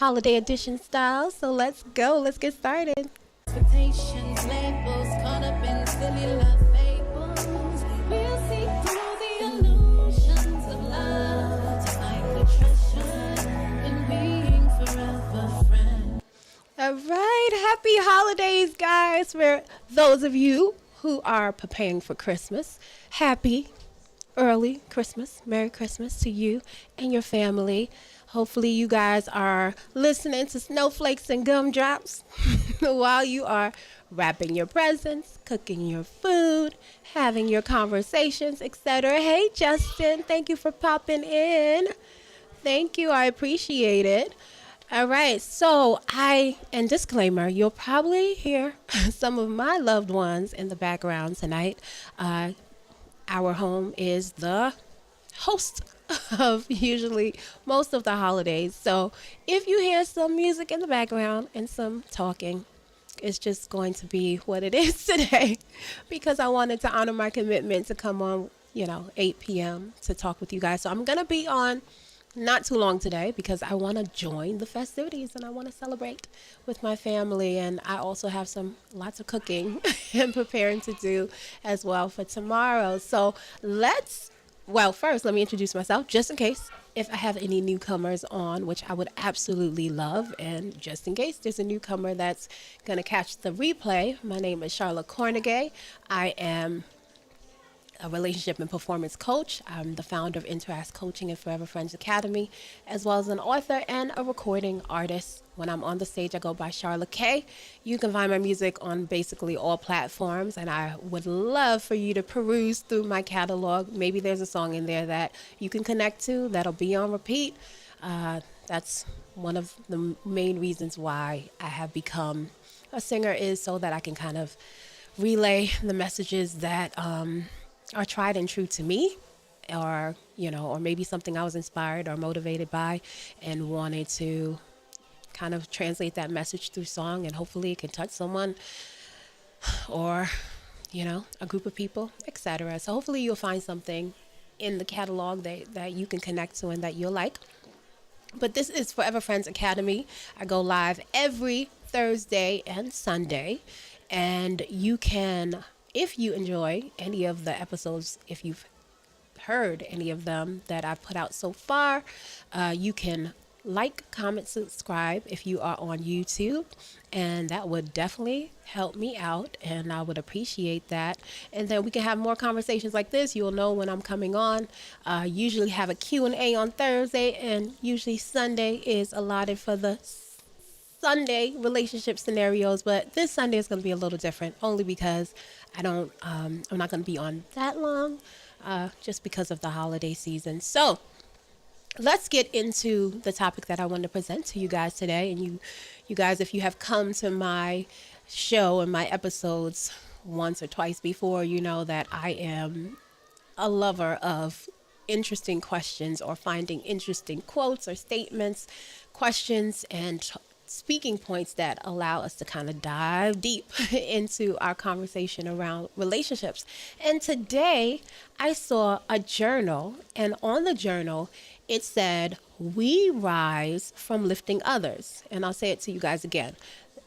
holiday edition style. So let's go. Let's get started. Expectations, labels, caught up in silly love fables. We'll see through the illusions of love to find the treasure in being forever friends. All right. Happy holidays, guys. For those of you who are preparing for Christmas, happy early Christmas. Merry Christmas to you and your family. Hopefully you guys are listening to snowflakes and gumdrops while you are wrapping your presents, cooking your food, having your conversations, etc. Hey, Justin, thank you for popping in. Thank you. I appreciate it. All right. So and disclaimer, you'll probably hear some of my loved ones in the background tonight. Our home is the host of usually most of the holidays. So if you hear some music in the background and some talking, it's just going to be what it is today because I wanted to honor my commitment to come on, 8 p.m. to talk with you guys. So I'm going to be on not too long today because I want to join the festivities and I want to celebrate with my family. And I also have lots of cooking and preparing to do as well for tomorrow. So first, let me introduce myself just in case if I have any newcomers on, which I would absolutely love. And just in case there's a newcomer that's going to catch the replay, my name is Charlotte Cornegay. I am a relationship and performance coach. I'm the founder of Interact Coaching and Forever Friends Academy, as well as an author and a recording artist. When I'm on the stage, I go by Charlotte K. You can find my music on basically all platforms, and I would love for you to peruse through my catalog. Maybe there's a song in there that you can connect to that'll be on repeat. That's one of the main reasons why I have become a singer, is so that I can kind of relay the messages that are tried and true to me, or maybe something I was inspired or motivated by and wanted to kind of translate that message through song, and hopefully it can touch someone or a group of people, etc. So hopefully you'll find something in the catalog that you can connect to and that you'll like. But this is Forever Friends Academy. I go live every Thursday and Sunday, and you can, if you enjoy any of the episodes, if you've heard any of them that I've put out so far, you can like, comment, subscribe if you are on YouTube, and that would definitely help me out, and I would appreciate that. And then we can have more conversations like this. You'll know when I'm coming on. Usually have a Q&A on Thursday, and usually Sunday is allotted for the Sunday relationship scenarios, but this Sunday is going to be a little different, only because I'm not going to be on that long, just because of the holiday season. So let's get into the topic that I want to present to you guys today. And you guys, if you have come to my show and my episodes once or twice before, you know that I am a lover of interesting questions, or finding interesting quotes or statements, questions, and speaking points that allow us to kind of dive deep into our conversation around relationships. And today I saw a journal, and on the journal it said, "We rise from lifting others." And I'll say it to you guys again.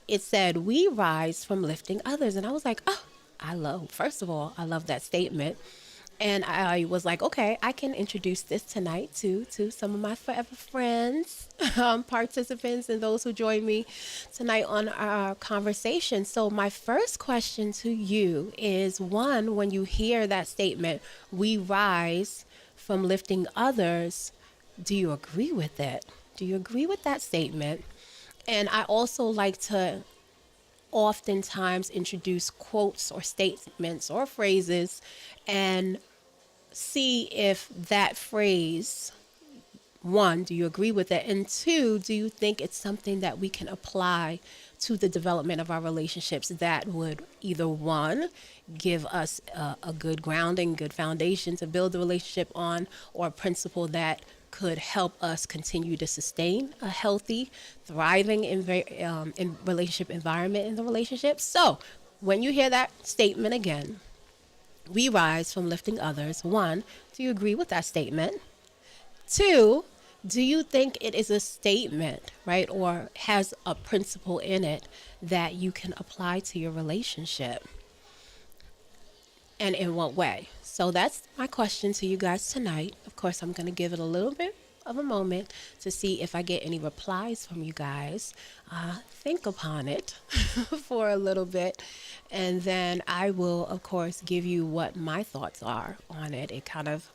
It said, "We rise from lifting others." And I was like, first of all, I love that statement. And I was like, okay, I can introduce this tonight to some of my forever friends, participants, and those who join me tonight on our conversation. So my first question to you is, one, when you hear that statement, "We rise from lifting others," do you agree with it? Do you agree with that statement? And I also like to oftentimes introduce quotes or statements or phrases and see if that phrase, one, do you agree with it? And two, do you think it's something that we can apply to the development of our relationships that would either, one, give us a good grounding, good foundation to build the relationship on, or a principle that could help us continue to sustain a healthy, thriving in relationship environment in the relationship. So when you hear that statement again, "We rise from lifting others," one, do you agree with that statement? Two, Do you think it is a statement, right, or has a principle in it that you can apply to your relationship? And in what way? So that's my question to you guys tonight. Of course, I'm going to give it a little bit of a moment to see if I get any replies from you guys. Think upon it for a little bit, and then I will, of course, give you what my thoughts are on it. It kind of,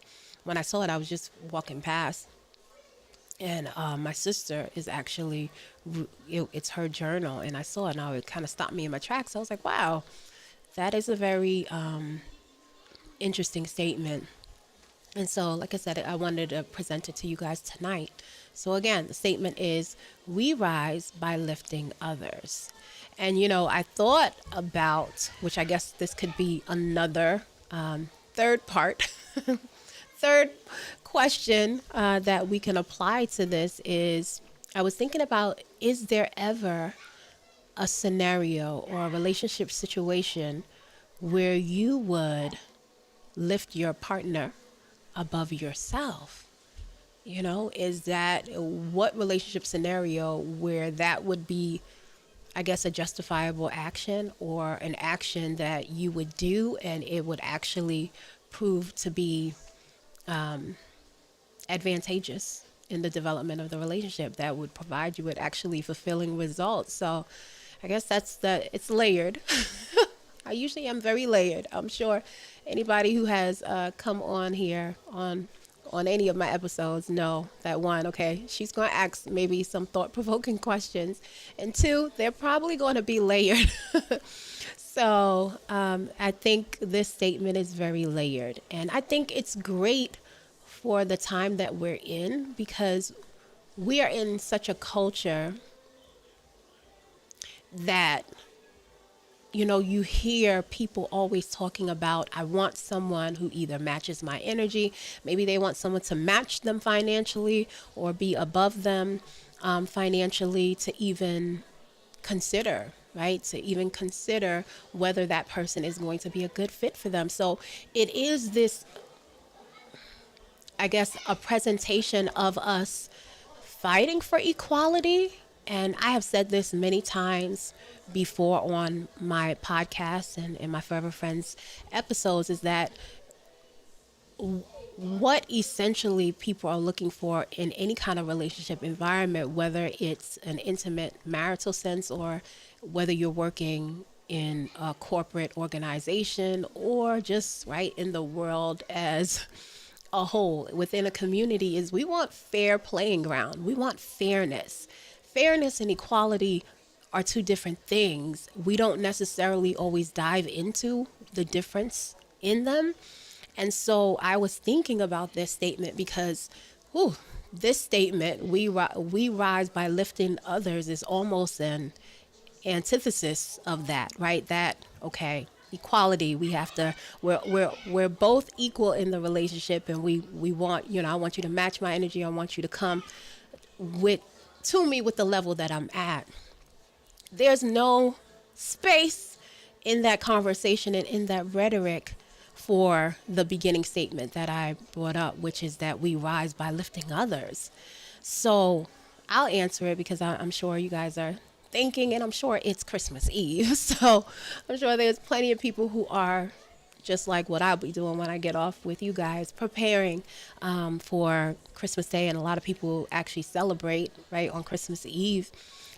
when I saw it, I was just walking past, and my sister is actually, it's her journal, and I saw it, and it kind of stopped me in my tracks. I was like, wow, that is a very interesting statement. And so, like I said, I wanted to present it to you guys tonight. So, again, the statement is, we rise by lifting others. And, I thought about, which I guess this could be another third part, third question that we can apply to this is, I was thinking about, is there ever a scenario or a relationship situation where you would lift your partner above yourself? Is that what relationship scenario where that would be, I guess, a justifiable action or an action that you would do and it would actually prove to be advantageous in the development of the relationship, that would provide you with actually fulfilling results? So I guess it's layered. I usually am very layered. I'm sure anybody who has come on here on any of my episodes know that, one, okay, she's going to ask maybe some thought-provoking questions, and two, they're probably going to be layered. So I think this statement is very layered, and I think it's great for the time that we're in, because we are in such a culture that you hear people always talking about, I want someone who either matches my energy, maybe they want someone to match them financially or be above them financially, to even consider, right? To even consider whether that person is going to be a good fit for them. So it is this, I guess, a presentation of us fighting for equality. And I have said this many times before on my podcast and in my Forever Friends episodes, is that what essentially people are looking for in any kind of relationship environment, whether it's an intimate marital sense or whether you're working in a corporate organization or just right in the world as a whole within a community, is we want fair playing ground. We want fairness. Fairness and equality are two different things. We don't necessarily always dive into the difference in them. And so I was thinking about this statement because, this statement, we rise by lifting others, is almost an antithesis of that, right? That, okay, equality, we have to, we're both equal in the relationship, and we want, I want you to match my energy. I want you to come to me with the level that I'm at. There's no space in that conversation and in that rhetoric for the beginning statement that I brought up, which is that we rise by lifting others. So I'll answer it because I'm sure you guys are thinking, and I'm sure it's Christmas Eve. So I'm sure there's plenty of people who are just like what I'll be doing when I get off with you guys, preparing for Christmas Day. And a lot of people actually celebrate right on Christmas Eve.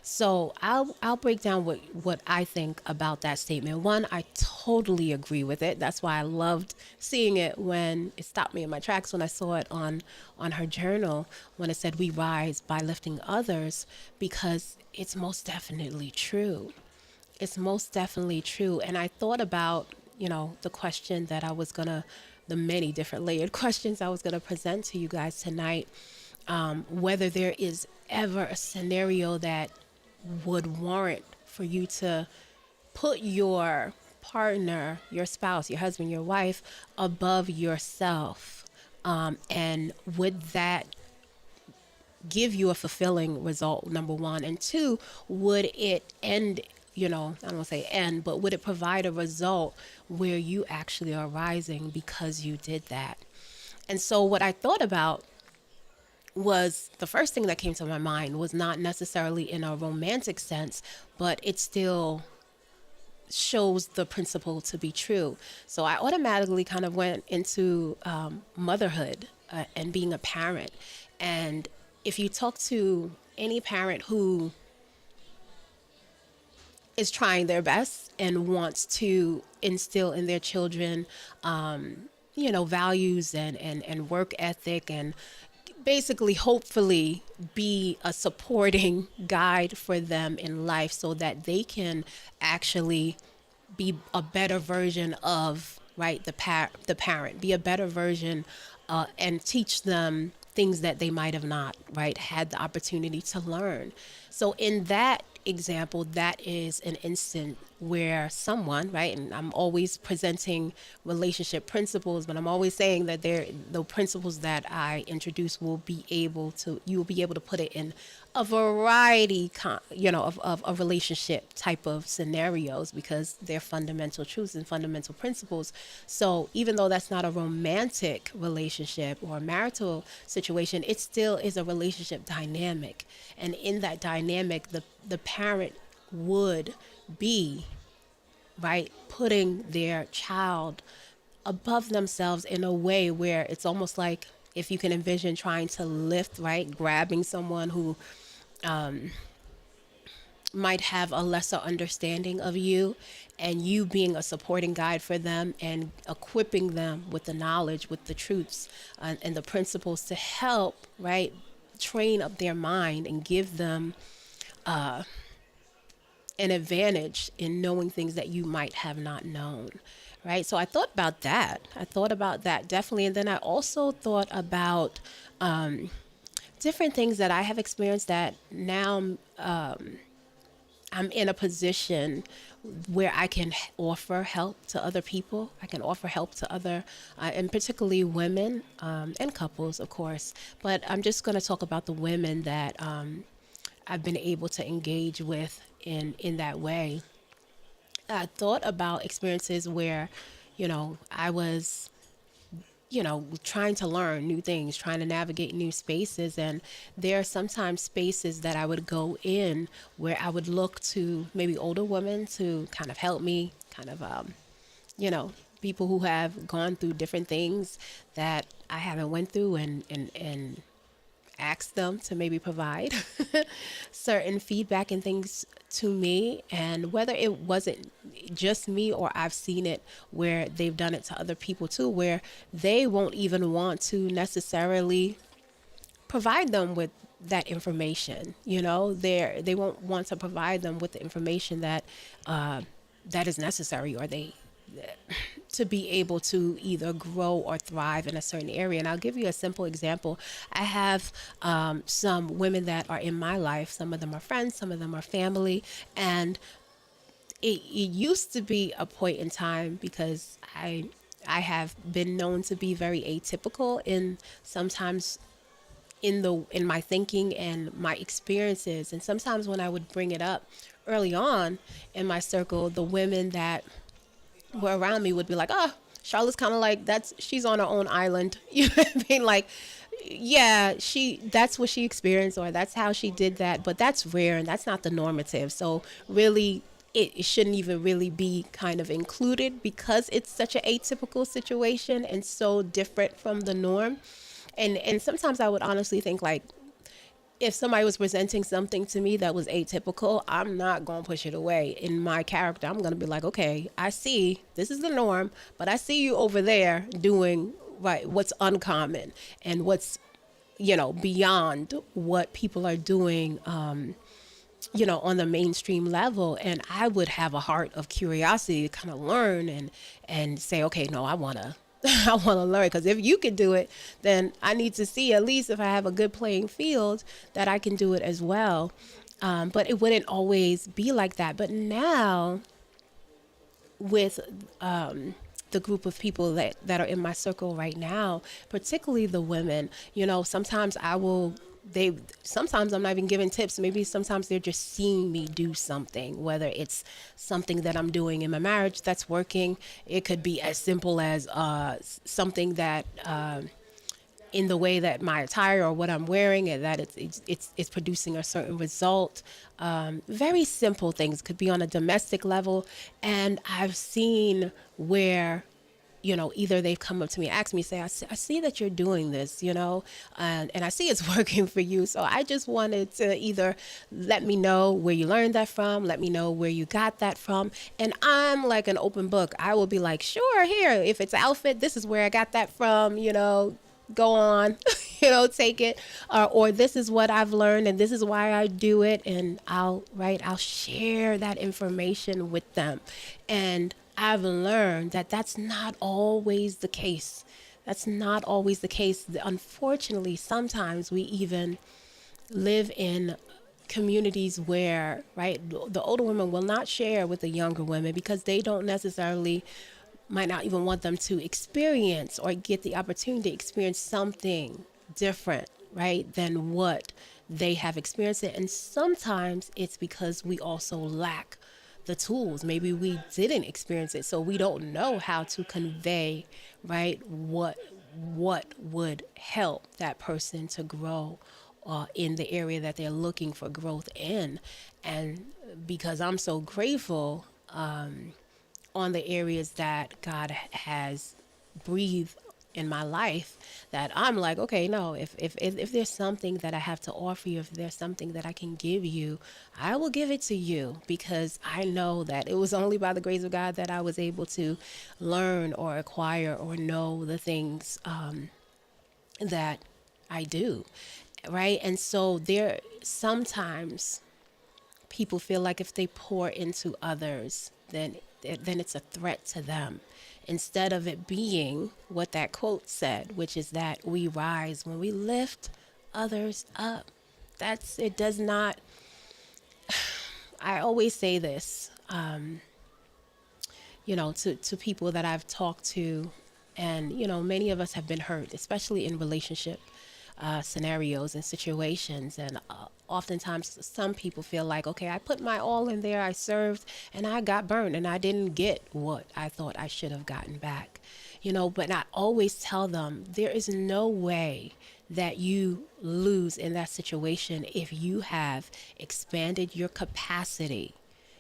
So I'll break down what I think about that statement. One, I totally agree with it. That's why I loved seeing it when it stopped me in my tracks when I saw it on her journal, when it said we rise by lifting others, because it's most definitely true. It's most definitely true. And I thought about, the question that the many different layered questions I was going to present to you guys tonight, whether there is ever a scenario that would warrant for you to put your partner, your spouse, your husband, your wife above yourself. And would that give you a fulfilling result, number one? And two, would it end, I don't want to say end, but would it provide a result where you actually are rising because you did that? And so what I thought about was the first thing that came to my mind was not necessarily in a romantic sense, but it still shows the principle to be true. So I automatically kind of went into motherhood and being a parent. And if you talk to any parent who is trying their best and wants to instill in their children, values and work ethic and basically hopefully be a supporting guide for them in life so that they can actually be a better version of right the parent, be a better version, and teach them things that they might have not right had the opportunity to learn. So in that example, that is an instant where someone, right, and I'm always presenting relationship principles, but I'm always saying that the principles that I introduce you will be able to put it in a variety, of relationship type of scenarios because they're fundamental truths and fundamental principles. So even though that's not a romantic relationship or a marital situation, it still is a relationship dynamic. And in that dynamic, the parent would be right putting their child above themselves in a way where it's almost like if you can envision trying to lift, right, grabbing someone who might have a lesser understanding of you, and you being a supporting guide for them and equipping them with the knowledge, with the truths, and the principles to help, right, train up their mind and give them an advantage in knowing things that you might have not known. Right. So I thought about that. I thought about that definitely. And then I also thought about different things that I have experienced that now I'm in a position where I can offer help to other people. I can offer help to other, and particularly women and couples, of course. But I'm just going to talk about the women that I've been able to engage with in that way. I thought about experiences where, I was, trying to learn new things, trying to navigate new spaces. And there are sometimes spaces that I would go in where I would look to maybe older women to kind of help me, kind of, people who have gone through different things that I haven't went through and ask them to maybe provide certain feedback and things to me. And whether it wasn't just me or I've seen it where they've done it to other people too, where they won't even want to necessarily provide them with that information. They won't want to provide them with the information that is necessary, or they to be able to either grow or thrive in a certain area. And I'll give you a simple example. I have some women that are in my life. Some of them are friends, some of them are family. And it used to be a point in time because I have been known to be very atypical in sometimes in my thinking and my experiences. And sometimes when I would bring it up early on in my circle, the women that were around me would be like, "Oh, Charlotte's kind of like she's on her own island." You know what I mean? Like, yeah, that's what she experienced, or that's how she did that. But that's rare, and that's not the normative. So really, it shouldn't even really be kind of included because it's such an atypical situation and so different from the norm. And sometimes I would honestly think like, if somebody was presenting something to me that was atypical, I'm not going to push it away. In my character, I'm going to be like, okay, I see this is the norm, but I see you over there doing right what's uncommon and what's, beyond what people are doing, on the mainstream level. And I would have a heart of curiosity to kind of learn and say, okay, no, I want to I want to learn, because if you can do it, then I need to see, at least if I have a good playing field, that I can do it as well. But it wouldn't always be like that. But now with the group of people that are in my circle right now, particularly the women, sometimes sometimes I'm not even giving tips. Maybe sometimes they're just seeing me do something, whether it's something that I'm doing in my marriage that's working. It could be as simple as something that in the way that my attire or what I'm wearing, and that it's producing a certain result. Very simple things could be on a domestic level, and I've seen where, either they've come up to me, asked me, say, I see that you're doing this, and I see it's working for you. So I just wanted to either let me know where you learned that from, let me know where you got that from. And I'm like an open book. I will be like, sure, here, if it's an outfit, this is where I got that from, go on, take it, or this is what I've learned and this is why I do it. And I'll share that information with them. And I've learned that that's not always the case. That's not always the case. Unfortunately, sometimes we even live in communities where, right, the older women will not share with the younger women because they don't necessarily, might not even want them to experience or get the opportunity to experience something different, right, than what they have experienced it. And sometimes it's because we also lack the tools. Maybe we didn't experience it, so we don't know how to convey, right, what would help that person to grow in the area that they're looking for growth in. And because I'm so grateful on the areas that God has breathed in my life, that I'm like, okay, no, if there's something that I have to offer you, if there's something that I can give you, I will give it to you, because I know that it was only by the grace of God that I was able to learn or acquire or know the things that I do, right? And so there sometimes people feel like if they pour into others, then it's a threat to them, instead of it being what that quote said, which is that we rise when we lift others up. It does not, I always say this, to people that I've talked to, and, many of us have been hurt, especially in relationship scenarios and situations. And oftentimes some people feel like, okay, I put my all in there, I served, and I got burned, and I didn't get what I thought I should have gotten back. But I always tell them there is no way that you lose in that situation if you have expanded your capacity.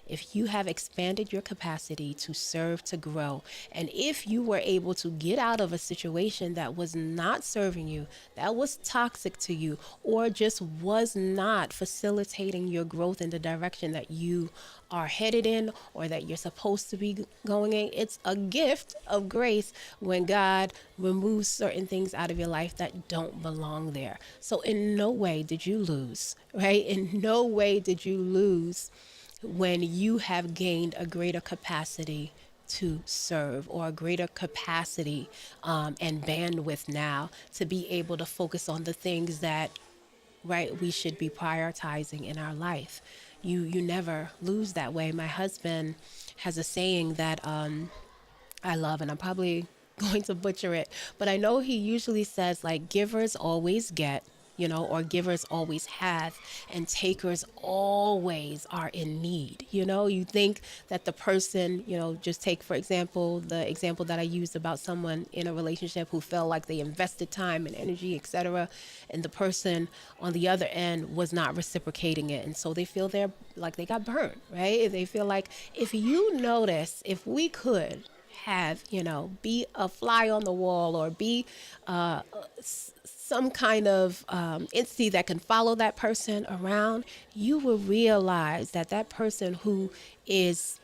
If you have expanded your capacity to serve, to grow, and if you were able to get out of a situation that was not serving you, that was toxic to you, or just was not facilitating your growth in the direction that you are headed in or that you're supposed to be going in, it's a gift of grace when God removes certain things out of your life that don't belong there. So in no way did you lose, right? In no way did you lose when you have gained a greater capacity to serve, or a greater capacity and bandwidth now to be able to focus on the things that, right, we should be prioritizing in our life. You never lose that way. My husband has a saying that I love, and I'm probably going to butcher it, but I know he usually says, like, givers always get, or givers always have, and takers always are in need. You think that the person, just take, for example, the example that I used about someone in a relationship who felt like they invested time and energy, etc., and the person on the other end was not reciprocating it. And so they feel they're like they got burned, right? They feel like, if you notice, if we could have, be a fly on the wall, or be some kind of entity that can follow that person around, you will realize that that person who is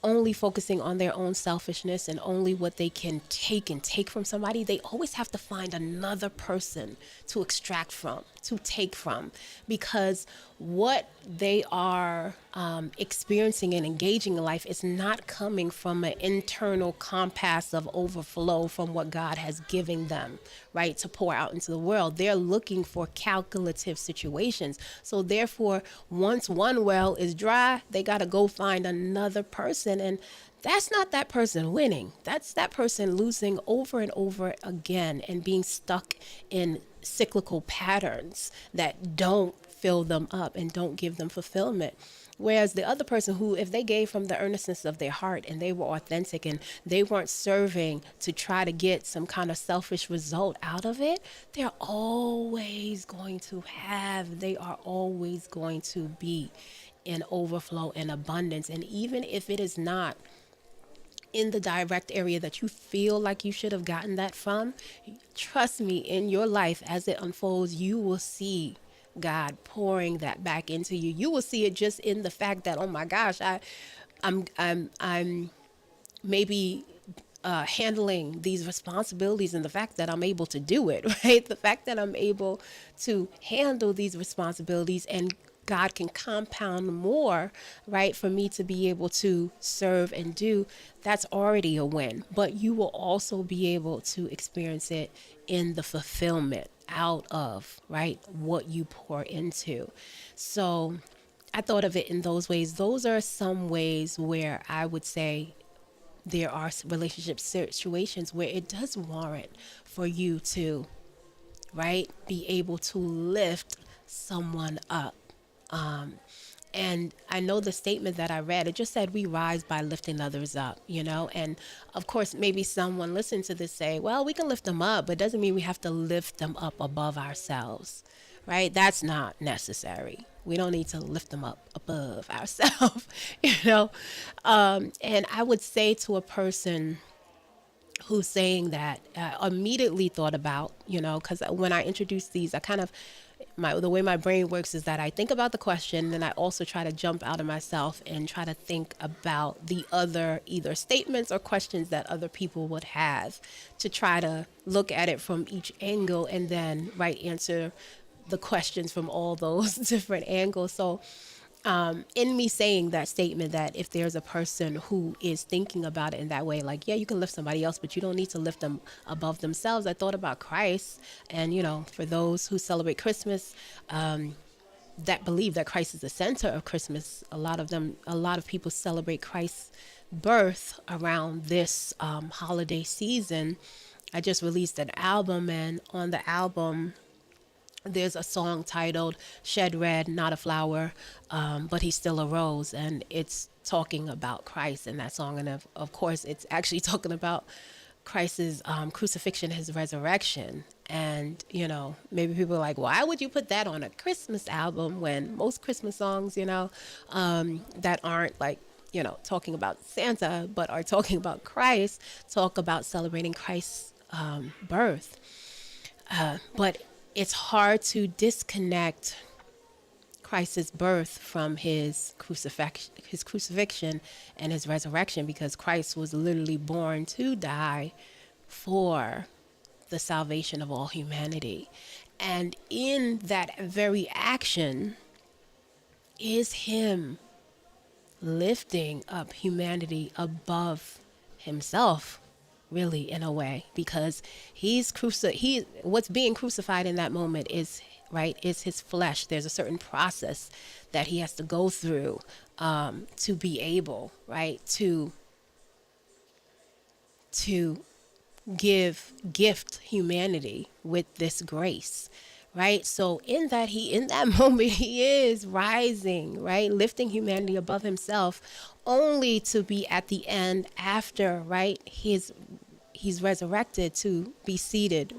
only focusing on their own selfishness and only what they can take from somebody, they always have to find another person to extract from, to take from, because what they are experiencing and engaging in life is not coming from an internal compass of overflow from what God has given them, right, to pour out into the world. They're looking for calculative situations. So therefore, once one well is dry, they got to go find another person. And that's not that person winning. That's that person losing over and over again and being stuck in cyclical patterns that don't fill them up and don't give them fulfillment. Whereas the other person who, if they gave from the earnestness of their heart and they were authentic and they weren't serving to try to get some kind of selfish result out of it, they are always going to be in overflow and abundance. And even if it is not in the direct area that you feel like you should have gotten that from, trust me, in your life as it unfolds, you will see God pouring that back into you. You will see it just in the fact that, oh my gosh, I'm maybe handling these responsibilities, and the fact that I'm able to do it, right? The fact that I'm able to handle these responsibilities, and God can compound more, right, for me to be able to serve and do, that's already a win. But you will also be able to experience it in the fulfillment out of, right, what you pour into. So I thought of it in those ways. Those are some ways where I would say there are relationship situations where it does warrant for you to, right, be able to lift someone up. And I know the statement that I read, it just said we rise by lifting others up, and of course, maybe someone listening to this say, well, we can lift them up, but it doesn't mean we have to lift them up above ourselves, right? That's not necessary. We don't need to lift them up above ourselves, and I would say to a person who's saying that, immediately thought about, because when I introduce these, I kind of, the way my brain works is that I think about the question, and I also try to jump out of myself and try to think about the other either statements or questions that other people would have, to try to look at it from each angle and then answer the questions from all those different angles. So in me saying that statement, that if there's a person who is thinking about it in that way, like, yeah, you can lift somebody else, but you don't need to lift them above themselves, I thought about Christ. And, for those who celebrate Christmas, that believe that Christ is the center of Christmas, a lot of people celebrate Christ's birth around this holiday season. I just released an album, and on the album, there's a song titled Shed Red, Not a Flower, but He's Still a Rose. And it's talking about Christ in that song. And of course, it's actually talking about Christ's crucifixion, his resurrection. And, maybe people are like, why would you put that on a Christmas album when most Christmas songs, that aren't like, talking about Santa, but are talking about Christ, talk about celebrating Christ's birth. But it's hard to disconnect Christ's birth from his crucifixion and his resurrection, because Christ was literally born to die for the salvation of all humanity. And in that very action is him lifting up humanity above himself, really, in a way, because what's being crucified in that moment is his flesh. There's a certain process that he has to go through to be able, to gift humanity with this grace. So in that moment, he is rising, lifting humanity above himself, only to be at the end, after, he's resurrected, to be seated,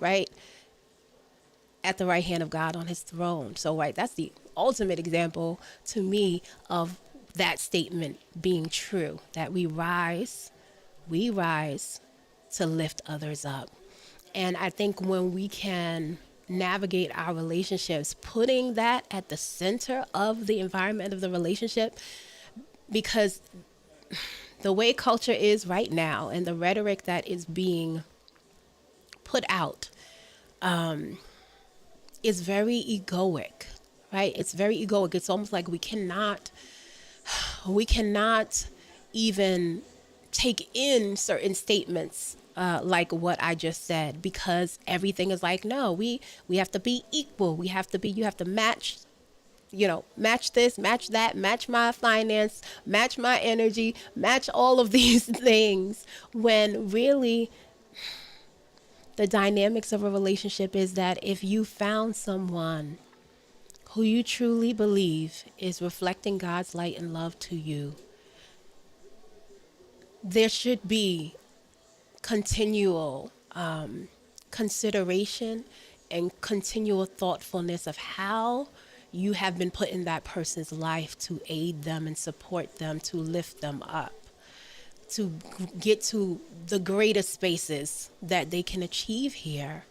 at the right hand of God on his throne. So, that's the ultimate example to me of that statement being true, that we rise to lift others up. And I think when we can navigate our relationships, putting that at the center of the environment of the relationship, because the way culture is right now and the rhetoric that is being put out is very egoic, It's very egoic. It's almost like we cannot even take in certain statements like what I just said, because everything is like, no, we have to be equal. You have to match, match this, match that, match my finance, match my energy, match all of these things, when really the dynamics of a relationship is that if you found someone who you truly believe is reflecting God's light and love to you, there should be continual consideration and continual thoughtfulness of how you have been put in that person's life to aid them and support them, to lift them up, to get to the greatest spaces that they can achieve here.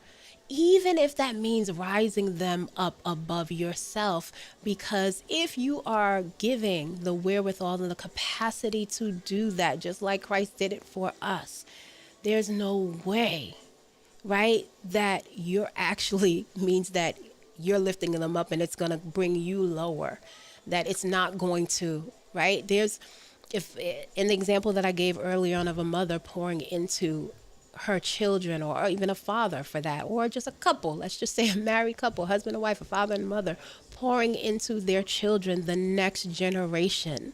Even if that means rising them up above yourself, because if you are giving the wherewithal and the capacity to do that, just like Christ did it for us, there's no way, right, that you're actually means that you're lifting them up and it's going to bring you lower, that it's not going to, right? There's, if in the example that I gave earlier on of a mother pouring into her children, or even a father for that, or just a couple, let's just say a married couple, husband and wife, a father and mother, pouring into their children, the next generation,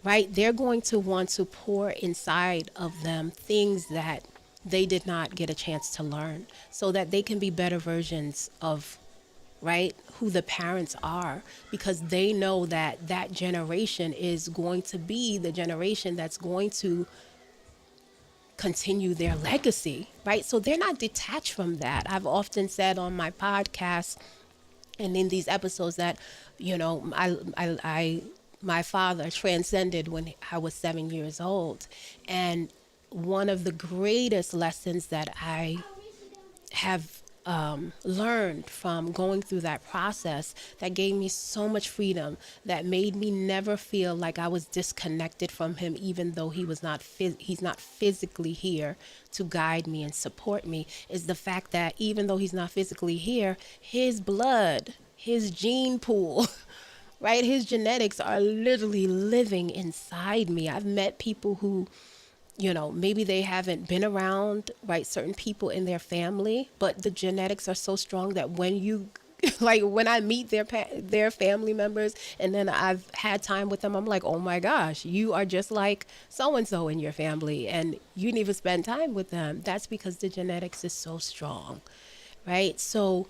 right? They're going to want to pour inside of them things that they did not get a chance to learn, so that they can be better versions of, right, who the parents are, because they know that that generation is going to be the generation that's going to continue their legacy, right? So they're not detached from that. I've often said on my podcast and in these episodes that, you know, my father transcended when I was 7 years old. And one of the greatest lessons that I have learned from going through that process, that gave me so much freedom, that made me never feel like I was disconnected from him, even though he's not physically here to guide me and support me, is the fact that even though he's not physically here, his blood, his gene pool, right, his genetics are literally living inside me. I've met people who, you know, maybe they haven't been around, right, certain people in their family, but the genetics are so strong that when you, like when I meet their family members and then I've had time with them, I'm like, oh my gosh, you are just like so-and-so in your family, and you didn't even spend time with them. That's because the genetics is so strong, right? So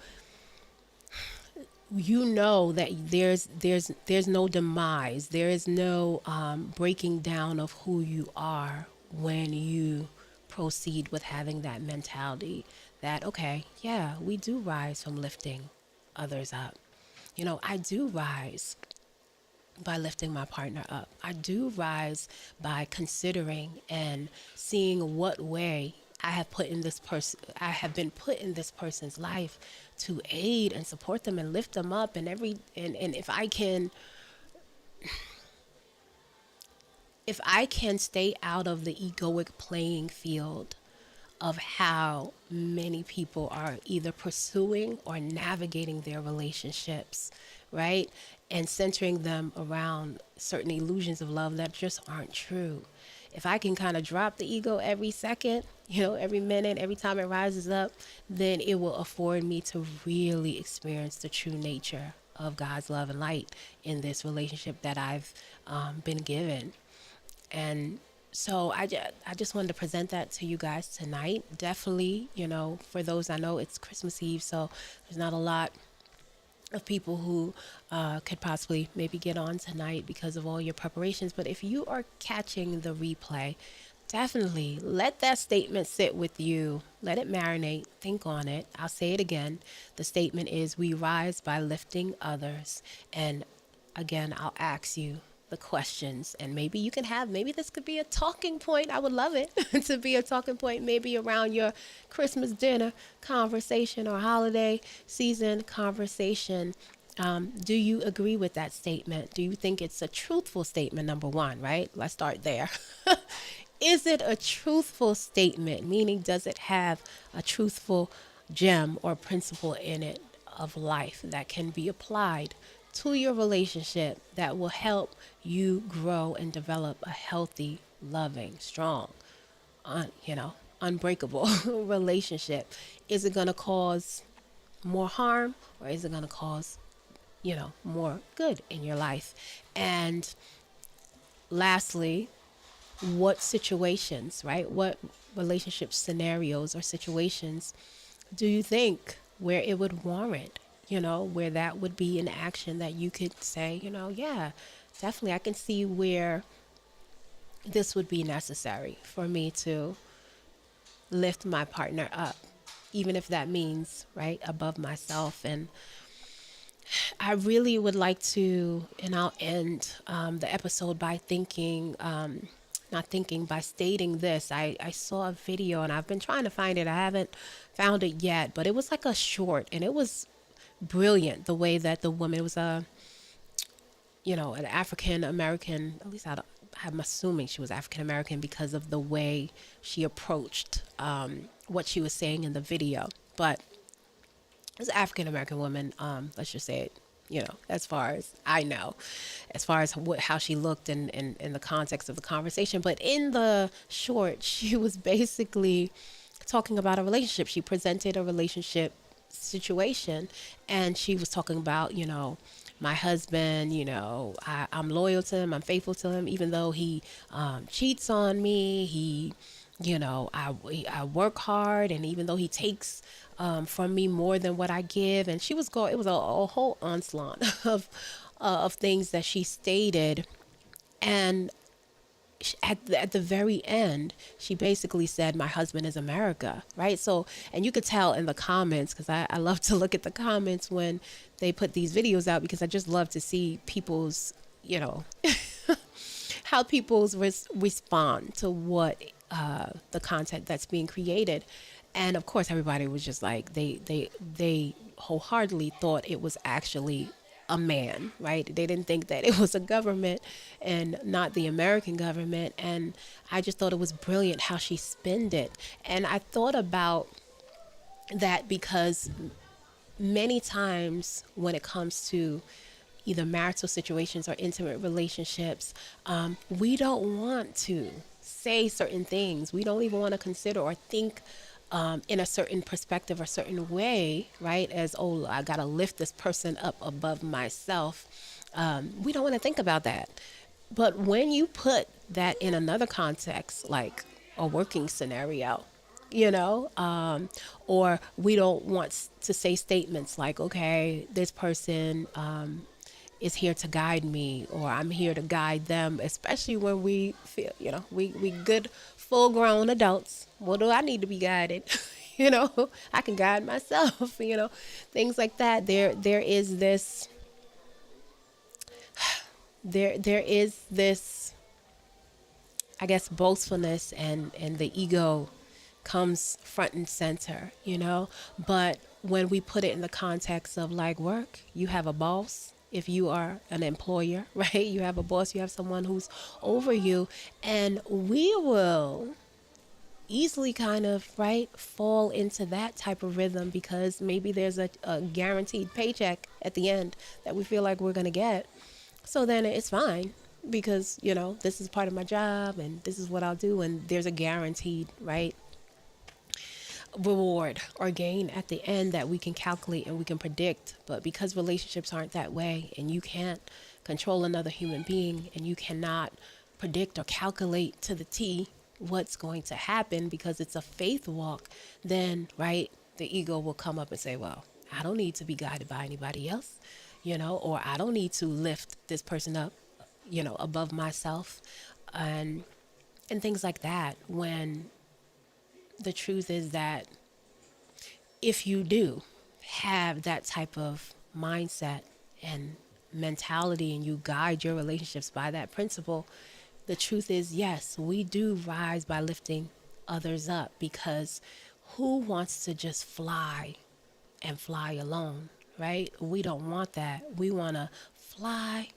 you know that there's no demise, there is no breaking down of who you are when you proceed with having that mentality that, okay, yeah, we do rise from lifting others up. You know, I do rise by lifting my partner up. I do rise by considering and seeing what way I have been put in this person's life to aid and support them and lift them up, and if I can stay out of the egoic playing field of how many people are either pursuing or navigating their relationships, right? And centering them around certain illusions of love that just aren't true. If I can kind of drop the ego every second, you know, every minute, every time it rises up, then it will afford me to really experience the true nature of God's love and light in this relationship that I've been given. And so I just wanted to present that to you guys tonight. Definitely, you know, for those, I know it's Christmas Eve, so there's not a lot of people who could possibly maybe get on tonight because of all your preparations. But if you are catching the replay, definitely let that statement sit with you. Let it marinate. Think on it. I'll say it again. The statement is, we rise by lifting others. And again, I'll ask you the questions, and maybe this could be a talking point. I would love it to be a talking point, maybe around your Christmas dinner conversation or holiday season conversation. Do you agree with that statement? Do you think it's a truthful statement? Number one, right? Let's start there. Is it a truthful statement? Meaning, does it have a truthful gem or principle in it of life that can be applied to your relationship that will help you grow and develop a healthy, loving, strong, unbreakable relationship? Is it going to cause more harm, or is it going to cause, more good in your life? And lastly, what situations, right? What relationship scenarios or situations do you think where it would warrant where that would be an action that you could say, yeah, definitely I can see where this would be necessary for me to lift my partner up, even if that means, right, above myself. And I really would like to, and I'll end the episode by not thinking, by stating this. I saw a video and I've been trying to find it. I haven't found it yet, but it was like a short and it was brilliant the way that the woman was an African American, at least I'm assuming she was African American because of the way she approached what she was saying in the video. But as an African American woman, let's just say it, as far as I know, as far as how she looked in the context of the conversation. But in the short, she was basically talking about a relationship. She presented a relationship situation and she was talking about, my husband, I'm loyal to him, I'm faithful to him, even though he cheats on me, I work hard, and even though he takes from me more than what I give. And she was it was a whole onslaught of things that she stated. And at the very end, she basically said, my husband is America, right? So, and you could tell in the comments, because I love to look at the comments when they put these videos out, because I just love to see people's, how people's respond to what the content that's being created. And of course, everybody was just like, they wholeheartedly thought it was actually a man, right? They didn't think that it was a government and not the American government. And I just thought it was brilliant how she spinned it. And I thought about that because many times when it comes to either marital situations or intimate relationships, we don't want to say certain things. We don't even want to consider or think in a certain perspective or certain way, right? As, oh, I got to lift this person up above myself. We don't want to think about that. But when you put that in another context, like a working scenario, or we don't want to say statements like, okay, this person is here to guide me, or I'm here to guide them, especially when we feel, we good full grown adults. What do I need to be guided? I can guide myself, things like that. There is this, I guess, boastfulness and the ego comes front and center, but when we put it in the context of like work, you have a boss. If you are an employer, right, you have a boss, you have someone who's over you, and we will easily kind of, right, fall into that type of rhythm because maybe there's a guaranteed paycheck at the end that we feel like we're going to get. So then it's fine because, this is part of my job and this is what I'll do. And there's a guaranteed, right, reward or gain at the end that we can calculate and we can predict. But because relationships aren't that way, and you can't control another human being, and you cannot predict or calculate to the T what's going to happen because it's a faith walk, then, right, the ego will come up and say, well, I don't need to be guided by anybody else, or I don't need to lift this person up, above myself, and things like that. When the truth is that if you do have that type of mindset and mentality and you guide your relationships by that principle, the truth is, yes, we do rise by lifting others up, because who wants to just fly and fly alone, right? We don't want that. We want to fly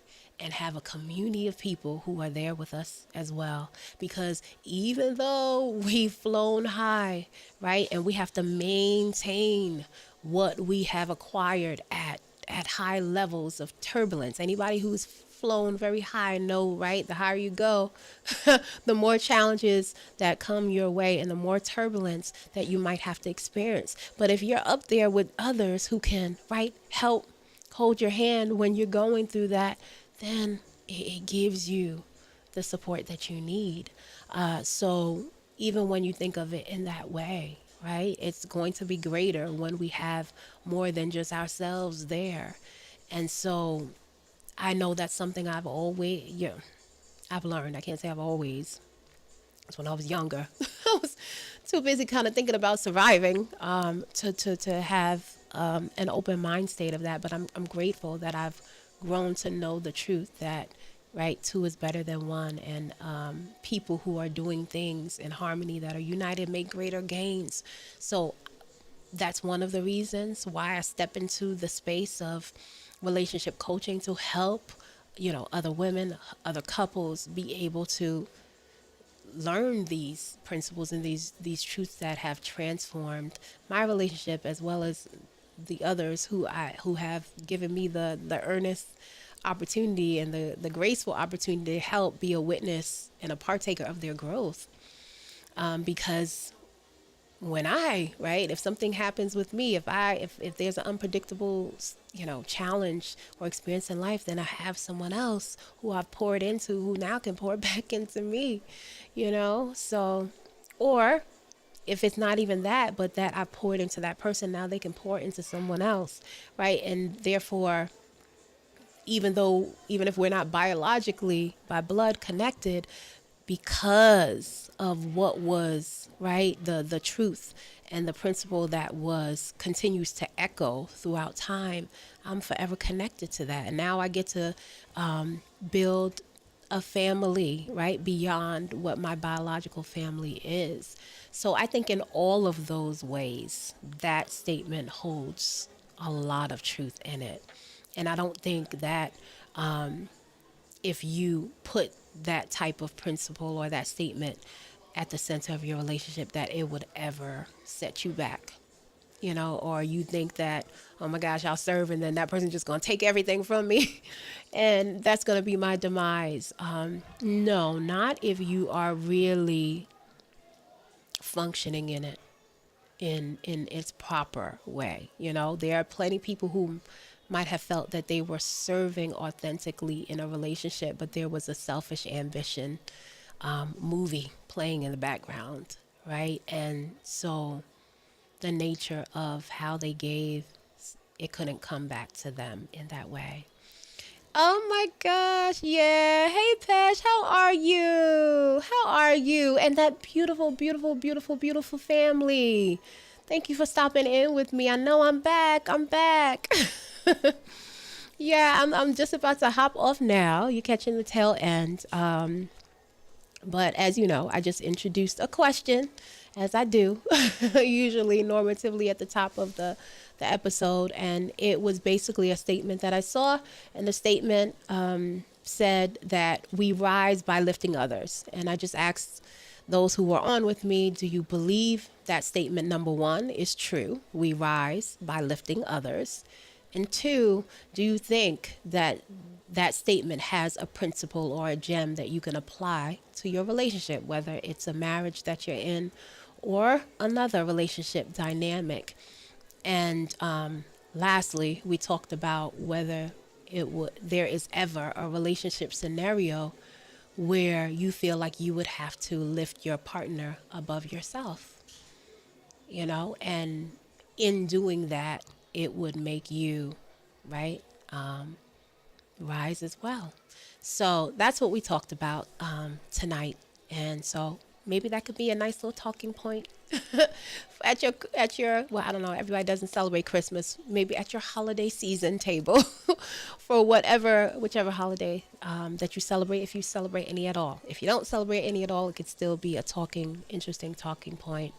and have a community of people who are there with us as well. Because even though we've flown high, right, and we have to maintain what we have acquired at high levels of turbulence. Anybody who's flown very high know, right, the higher you go, the more challenges that come your way and the more turbulence that you might have to experience. But if you're up there with others who can, right, help hold your hand when you're going through that, then it gives you the support that you need. So even when you think of it in that way, right? It's going to be greater when we have more than just ourselves there. And so I know that's something I've always, yeah, I've learned. I can't say I've always. It's when I was younger. I was too busy kind of thinking about surviving to have an open mind state of that. But I'm grateful that I've grown to know the truth that, right, two is better than one. And people who are doing things in harmony that are united make greater gains. So that's one of the reasons why I step into the space of relationship coaching to help, other women, other couples be able to learn these principles and these truths that have transformed my relationship as well as the others who have given me the earnest opportunity and the graceful opportunity to help be a witness and a partaker of their growth. Because when if something happens with me, if there's an unpredictable, challenge or experience in life, then I have someone else who I've poured into who now can pour back into me, so, or if it's not even that, but that I poured into that person, now they can pour into someone else, right? And therefore, even if we're not biologically by blood connected, because of what was right, the truth and the principle that was continues to echo throughout time, I'm forever connected to that. And now I get to build a family, right, beyond what my biological family is. So I think in all of those ways, that statement holds a lot of truth in it. And I don't think that if you put that type of principle or that statement at the center of your relationship, that it would ever set you back, or you think that, oh my gosh, I'll serve and then that person's just going to take everything from me and that's going to be my demise. No, not if you are really functioning in it in its proper way. There are plenty of people who might have felt that they were serving authentically in a relationship, but there was a selfish ambition movie playing in the background, right? And so the nature of how they gave, it couldn't come back to them in that way. Oh my gosh, yeah. Hey, Pesh, how are you? How are you? And that beautiful, beautiful, beautiful, beautiful family. Thank you for stopping in with me. I know I'm back. I'm back. Yeah, I'm just about to hop off now. You're catching the tail end. But as you know, I just introduced a question, as I do, usually normatively at the top of the episode. And it was basically a statement that I saw. And the statement said that we rise by lifting others. And I just asked those who were on with me, do you believe that statement, number one, is true? We rise by lifting others. And two, do you think that that statement has a principle or a gem that you can apply to your relationship, whether it's a marriage that you're in or another relationship dynamic? And lastly, we talked about whether there is ever a relationship scenario where you feel like you would have to lift your partner above yourself, and in doing that, it would make you, right, rise as well. So that's what we talked about tonight. And so maybe that could be a nice little talking point at your well, I don't know, everybody doesn't celebrate Christmas, maybe at your holiday season table for whichever holiday that you celebrate, if you celebrate any at all. If you don't celebrate any at all, it could still be a interesting talking point.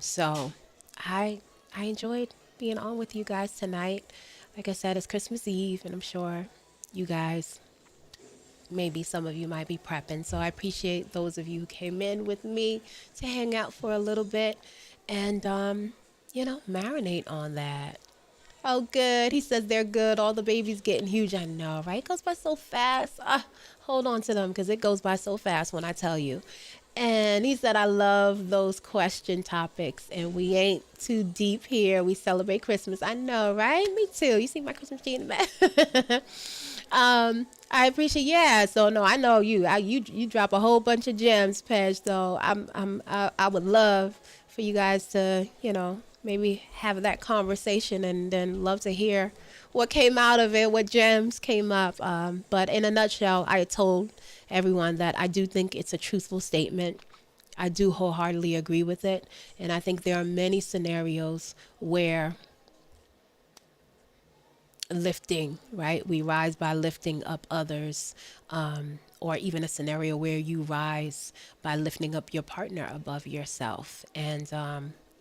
So I enjoyed being on with you guys tonight. Like I said, it's Christmas Eve, and I'm sure you guys, maybe some of you might be prepping. So I appreciate those of you who came in with me to hang out for a little bit and, marinate on that. Oh, good. He says they're good. All the babies getting huge. I know, right? It goes by so fast. Hold on to them because it goes by so fast when I tell you. And he said, I love those question topics, and we ain't too deep here. We celebrate Christmas. I know, right? Me too. You see my Christmas tree in the back? I appreciate, yeah. So no, I know you. You drop a whole bunch of gems, Pej. So I would love for you guys to, maybe have that conversation, and then love to hear what came out of it, what gems came up. But in a nutshell, I told everyone that I do think it's a truthful statement. I do wholeheartedly agree with it. And I think there are many scenarios where lifting, right? We rise by lifting up others, or even a scenario where you rise by lifting up your partner above yourself. And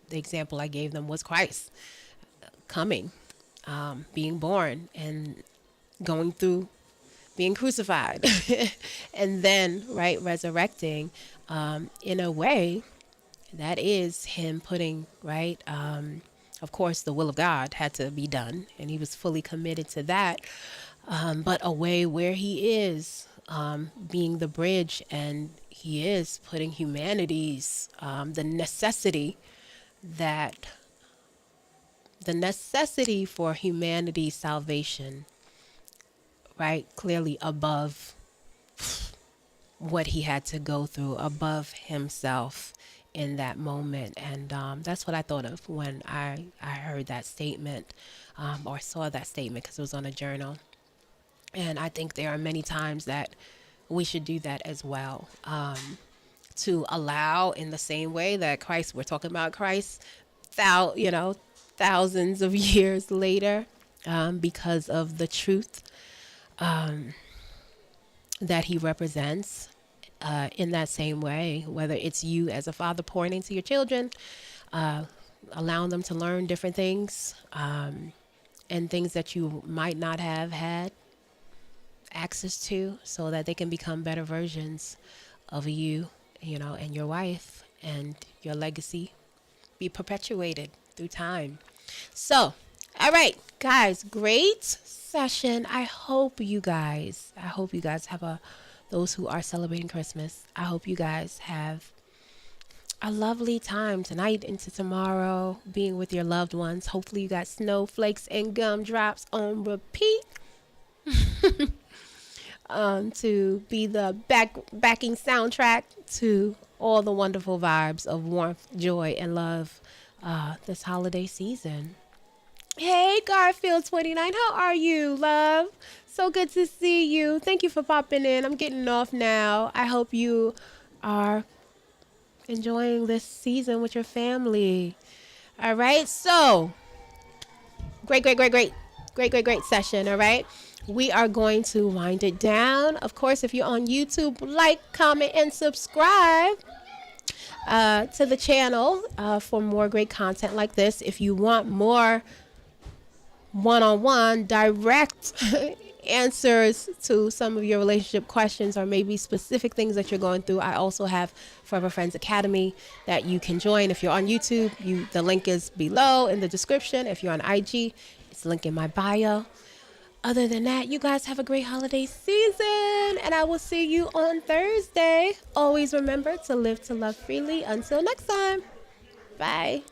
the example I gave them was Christ coming, being born, and going through being crucified, and then, right, resurrecting, in a way that is him putting, right, of course, the will of God had to be done, and he was fully committed to that. But a way where he is being the bridge, and he is putting humanity's the necessity for humanity's salvation, right, clearly above what he had to go through, above himself in that moment. And that's what I thought of when I heard that statement, or saw that statement, because it was on a journal. And I think there are many times that we should do that as well, to allow, in the same way that Christ, we're talking about Christ, thousands of years later, because of the truth that he represents, in that same way, whether it's you as a father pouring into your children, allowing them to learn different things, and things that you might not have had access to, so that they can become better versions of you, and your wife, and your legacy be perpetuated through time. So, all right, guys, great session. I hope you guys have those who are celebrating Christmas, I hope you guys have a lovely time tonight into tomorrow, being with your loved ones. Hopefully you got snowflakes and gumdrops on repeat, to be the backing soundtrack to all the wonderful vibes of warmth, joy, and love this holiday season. Hey, Garfield29, how are you, love? So good to see you. Thank you for popping in. I'm getting off now. I hope you are enjoying this season with your family. All right, so great session. All right, we are going to wind it down. Of course, if you're on YouTube, like, comment, and subscribe to the channel for more great content like this. If you want more one-on-one direct answers to some of your relationship questions, or maybe specific things that you're going through, I also have Forever Friends Academy that you can join. If you're on YouTube, the link is below in the description. If you're on IG, it's linked in my bio. Other than that, you guys have a great holiday season, and I will see you on Thursday. Always remember to live to love freely. Until next time, bye.